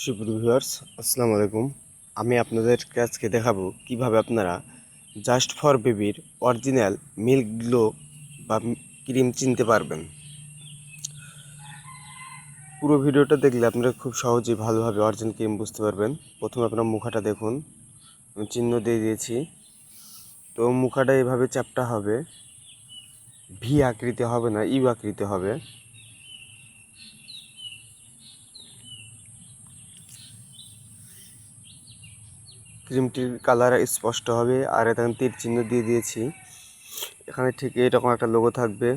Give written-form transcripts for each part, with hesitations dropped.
সুপ্রিয় ভিউয়ার্স, আসসালামু আলাইকুম। আমি আপনাদেরকে আজকে দেখাবো কিভাবে আপনারা জাস্ট ফর বেবির অরিজিনাল মিল্ক গ্লো বা ক্রিম চিনতে পারবেন। পুরো ভিডিওটা দেখলে আপনারা খুব সহজেই ভালোভাবে অরিজিনাল ক্রিম বুঝতে পারবেন। প্রথমে আপনার মুখাটা দেখুন, আমি চিহ্ন দিয়ে দিয়েছি। তো মুখাটা এভাবে চ্যাপটা হবে, ভি আকৃতি হবে না, ইউ আকৃতি হবে। ক্রিমটির কালার স্পষ্ট হবে। আর এখানে তীর চিহ্ন দিয়ে দিয়েছি। এখানে ঠিক এরকম একটা লোগো থাকবে,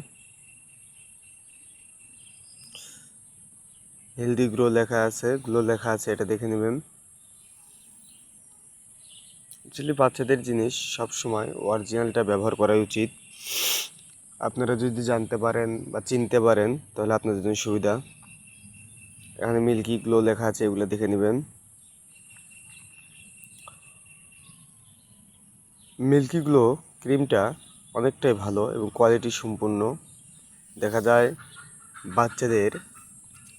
হেলদি গ্লো লেখা আছে, এটা দেখে নেবেন। অ্যাকচুয়ালি বাচ্চাদের জিনিস সবসময় অরিজিনালটা ব্যবহার করা উচিত। আপনারা যদি জানতে পারেন বা চিনতে পারেন তাহলে আপনাদের জন্য সুবিধা। এখানে মিল্কি গ্লো লেখা আছে, এগুলো দেখে নেবেন। মিল্কি গ্লো ক্রিমটা অনেকটাই ভালো এবং কোয়ালিটি সম্পূর্ণ। দেখা যায় বাচ্চাদের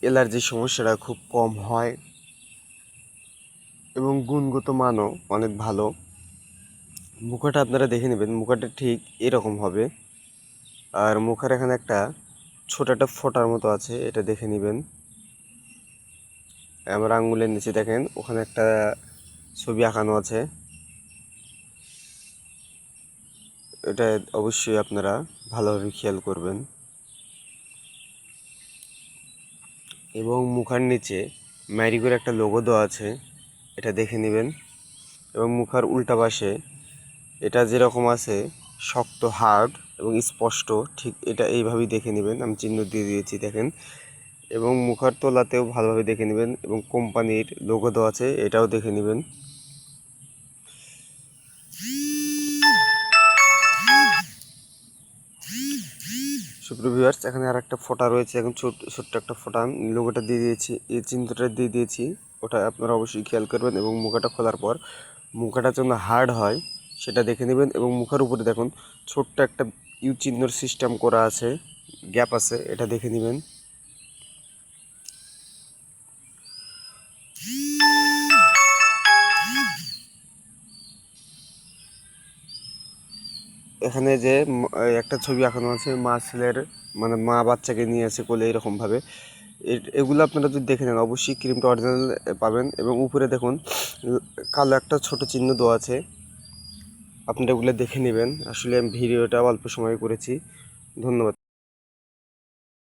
অ্যালার্জির সমস্যাটা খুব কম হয় এবং গুণগত মানও অনেক ভালো। মুখটা আপনারা দেখে নেবেন, মুখটা ঠিক এরকম হবে। আর মুখের এখানে একটা ছোট একটা ফোঁটার মতো আছে, এটা দেখে নেবেন। আমার আঙ্গুলের নিচে দেখেন, ওখানে একটা ছবি আঁকানো আছে। এটা অবশ্যই আপনারা ভালোভাবে খেয়াল করবেন। এবং মুখের নিচে ম্যারিগোর একটা লোগো দেওয়া আছে, এটা দেখে নেবেন। এবং মুখের উল্টা পাশে এটা যেরকম আছে শক্ত, হার্ড এবং স্পষ্ট, ঠিক এটা এইভাবেই দেখে নেবেন। আমি চিহ্ন দিয়ে দিয়েছি দেখেন। এবং মুখের তলাতেও ভালোভাবে দেখে নেবেন এবং কোম্পানির লোগো দেওয়া আছে, এটাও দেখে নেবেন। সুপ্রিয় ভিউয়ার্স, এখানে আর একটা ফোঁটা রয়েছে, এখন ছোট্ট একটা ফোঁটা লোগোটা দিয়ে দিয়েছি, এই চিহ্নটা দিয়ে দিয়েছি। ওটা আপনারা অবশ্যই খেয়াল করবেন। এবং মুখাটা খোলার পর মুখাটা যেন হার্ড হয় সেটা দেখে নেবেন। এবং মুখের উপরে দেখুন ছোট্ট একটা ইউ চিহ্নর সিস্টেম করা আছে, গ্যাপ আছে, এটা দেখে নেবেন। এখানে যে একটা ছবি আঁকানো আছে মা ছেলের, মানে মা বাচ্চাকে নিয়ে আছে কোলে, এরকমভাবে। এগুলো আপনারা যদি দেখে নেন অবশ্যই ক্রিমটা অরিজিনাল পাবেন। এবং উপরে দেখুন কালো একটা ছোট চিহ্ন দেওয়া আছে, আপনারা এগুলো দেখে নেবেন। আসলে আমি ভিডিওটা অল্প সময় করেছি। ধন্যবাদ।